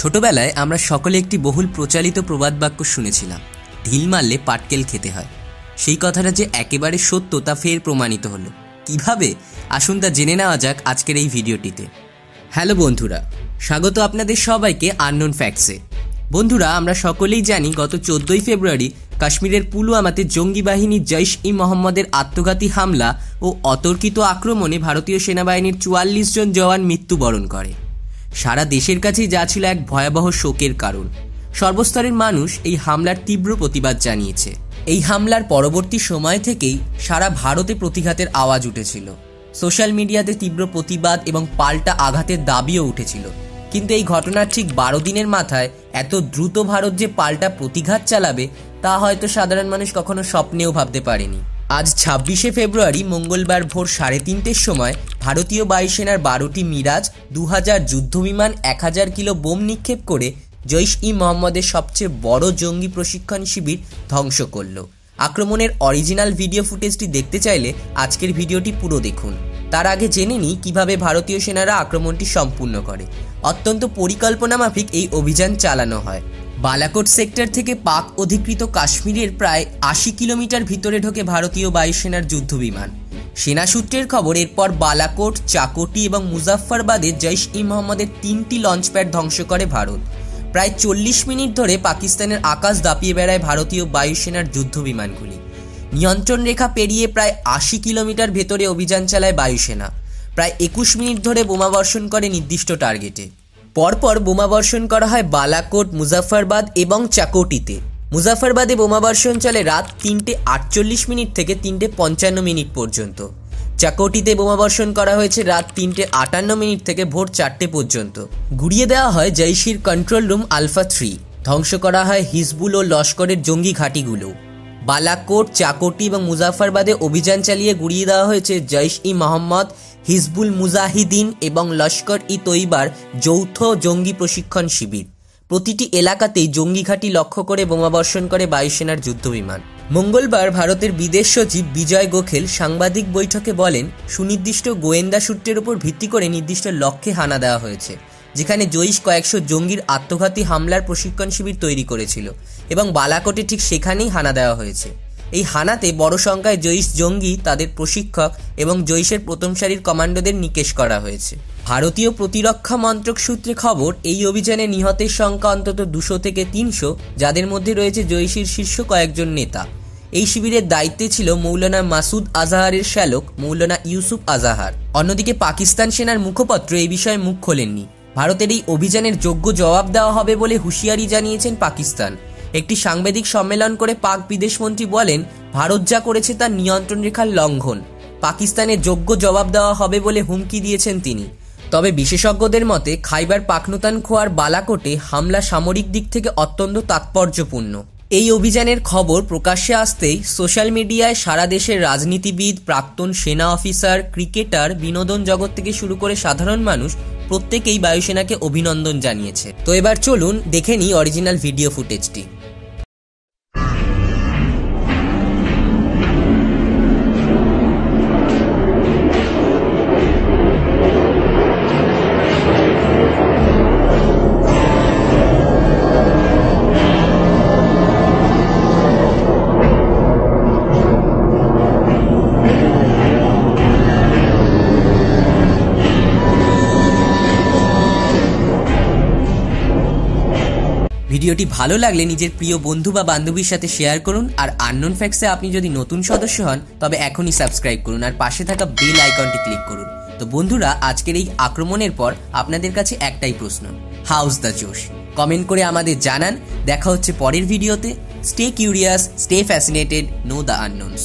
ছোটবেলায় আমরা সকলে একটি বহুল প্রচলিত প্রবাদ বাক্য শুনেছিলাম, ঢিল মারলে পাটকেল খেতে হয়। সেই কথাটা যে একেবারে সত্য তা ফের প্রমাণিত হলো। কিভাবে? আসুন তা জেনে নেওয়া যাক আজকের এই ভিডিওটিতে। হ্যালো বন্ধুরা, স্বাগত আপনাদের সবাইকে আননোন ফ্যাক্টসে। বন্ধুরা, আমরা সকলেই জানি গত 14ই ফেব্রুয়ারি কাশ্মীরের পুলওয়ামাতে জঙ্গি বাহিনী জৈশ-ই-মোহাম্মদের আত্মঘাতী হামলা ও অতর্কিত আক্রমণে ভারতীয় সেনাবাহিনীর 44 জন জওয়ান মৃত্যুবরণ করে। সারা দেশের কাছেই যা ছিল এক ভয়াবহ শোকের কারণ। সর্বস্তরের মানুষ এই হামলার তীব্র প্রতিবাদ জানিয়েছে। এই হামলার পরবর্তী সময় থেকেই সারা ভারতে প্রতিঘাতের আওয়াজ উঠেছিল। সোশ্যাল মিডিয়াতে তীব্র প্রতিবাদ এবং পাল্টা আঘাতের দাবিও উঠেছিল। কিন্তু এই ঘটনার ঠিক 12 দিনের মাথায় এত দ্রুত ভারত যে পাল্টা প্রতিঘাত চালাবে তা হয়তো সাধারণ মানুষ কখনো স্বপ্নেও ভাবতে পারেনি। আজ 26শে ফেব্রুয়ারি মঙ্গলবার ভোর 3:30-র সময় ভারতীয় বায়ুসেনার 12টি মিরাজ, 2000 যুদ্ধবিমান, 1000 কিলো বোম নিক্ষেপ করে জৈশ-ই-মোহাম্মদের সবচেয়ে বড় জঙ্গি প্রশিক্ষণ শিবির ধ্বংস করল। আক্রমণের অরিজিনাল ভিডিও ফুটেজটি দেখতে চাইলে আজকের ভিডিওটি পুরো দেখুন। তার আগে জেনে নিই কীভাবে ভারতীয় সেনারা আক্রমণটি সম্পূর্ণ করে। অত্যন্ত পরিকল্পনা মাফিক এই অভিযান চালানো হয়। বালাকোট সেক্টর থেকে পাক অধিকৃত কাশ্মীরের প্রায় 80 কিলোমিটার ভিতরে ঢোকে ভারতীয় বায়ুসেনার যুদ্ধবিমান। সেনা সূত্রের খবর, এরপর বালাকোট, চাকোটি এবং মুজাফফরবাদে জৈশ-ই-মোহাম্মদের 3টি লঞ্চপ্যাড ধ্বংস করে ভারত। প্রায় 40 মিনিট ধরে পাকিস্তানের আকাশ দাপিয়ে বেড়ায় ভারতীয় বায়ুসেনার যুদ্ধবিমানগুলি। নিয়ন্ত্রণ রেখা পেরিয়ে প্রায় 80 কিলোমিটার ভেতরে অভিযান চালায় বায়ুসেনা। প্রায় 21 মিনিট ধরে বোমাবর্ষণ করে নির্দিষ্ট টার্গেটে। পরপর বোমাবর্ষণ করা হয় বালাকোট, মুজাফফরবাদ এবং চাকোটিতে। মুজাফফরবাদে বোমাবর্ষণ চলে রাত 3:48 মিনিট থেকে 3:55 মিনিট পর্যন্ত। চাকোটিতে বোমাবর্ষণ করা হয়েছে রাত 3:58 মিনিট থেকে ভোর 4টে পর্যন্ত। গুড়িয়ে দেওয়া হয় জৈশির কন্ট্রোল রুম আলফা 3। ধ্বংস করা হয় হিজবুল ও লস্করের জঙ্গি ঘাঁটিগুলো। বালাকোট, চাকোটি এবং মুজাফফরবাদে অভিযান চালিয়ে গুড়িয়ে দেওয়া হয়েছে জৈশ-ই-মোহাম্মদ, হিজবুল মুজাহিদিন এবং লস্কর-ই-তৈবার যৌথ জঙ্গি প্রশিক্ষণ শিবির। প্রতিটি এলাকাতেই জঙ্গি ঘাঁটি লক্ষ্য করে বোমাবর্ষণ করে বায়ুসেনার যুদ্ধবিমান। মঙ্গলবার ভারতের বিদেশ সচিব বিজয় গোখেল সাংবাদিক বৈঠকে বলেন, সুনির্দিষ্ট গোয়েন্দা সূত্রের উপর ভিত্তি করে নির্দিষ্ট লক্ষ্যে হানা দেওয়া হয়েছে, যেখানে জৈশ কয়েকশো জঙ্গির আত্মঘাতী হামলার প্রশিক্ষণ শিবির তৈরি করেছিল এবং বালাকোটে ঠিক সেখানেই হানা দেওয়া হয়েছে। এই হানাতে বড় সংখ্যায় জৈশ জঙ্গি, তাদের প্রশিক্ষক এবং জৈশের প্রথম সারির কমান্ডোদের নিকেশ করা হয়েছে। ভারতীয় প্রতিরক্ষা মন্ত্রক সূত্রে খবর, এই অভিযানে নিহতের সংখ্যা অন্তত 200 থেকে 300, যাদের মধ্যে রয়েছে জৈশের শীর্ষ কয়েকজন নেতা। এই শিবিরের দায়িত্বে ছিল মৌলানা মাসুদ আজাহারের শ্যালক মৌলানা ইউসুফ আজাহার। অন্যদিকে পাকিস্তান সেনার মুখপাত্র এই বিষয়ে মুখ খোলেননি। ভারতের এই অভিযানের যোগ্য জবাব দেওয়া হবে বলে হুঁশিয়ারি জানিয়েছেন পাকিস্তান। একটি সাংবাদিক সম্মেলন করে পাক বিদেশমন্ত্রী বলেন, ভারত যা করেছে তা নিয়ন্ত্রণ রেখার লঙ্ঘন। পাকিস্তানের যোগ্য জবাব দেওয়া হবে বলে হুমকি দিয়েছেন তিনি। তবে বিশেষজ্ঞদের মতে খাইবার পাখতুনখোয়ার বালাকোটে হামলা সামরিক দিক থেকে অত্যন্ত তাৎপর্যপূর্ণ। এই অভিযানের খবর প্রকাশ্যে আসতেই সোশ্যাল মিডিয়ায় সারা দেশের রাজনীতিবিদ, প্রাক্তন সেনা অফিসার, ক্রিকেটার, বিনোদন জগৎ থেকে শুরু করে সাধারণ মানুষ প্রত্যেকেই বায়ুসেনাকে অভিনন্দন জানিয়েছে। তো এবার চলুন দেখে নিই অরিজিনাল ভিডিও ফুটেজটি। ভিডিওটি ভালো লাগলে নিজের প্রিয় বন্ধু বা বান্ধবীর সাথে শেয়ার করুন। আর আননোন ফ্যাক্টসে আপনি যদি নতুন সদস্য হন তবে এখনই সাবস্ক্রাইব করুন আর পাশে থাকা বেল আইকনটি ক্লিক করুন। তো বন্ধুরা, আজকের এই আক্রমণের পর আপনাদের কাছে একটাই প্রশ্ন, হাউস দ্য জোশ? কমেন্ট করে আমাদের জানান। দেখা হচ্ছে পরের ভিডিওতে। Stay curious, stay fascinated, know the unknown's.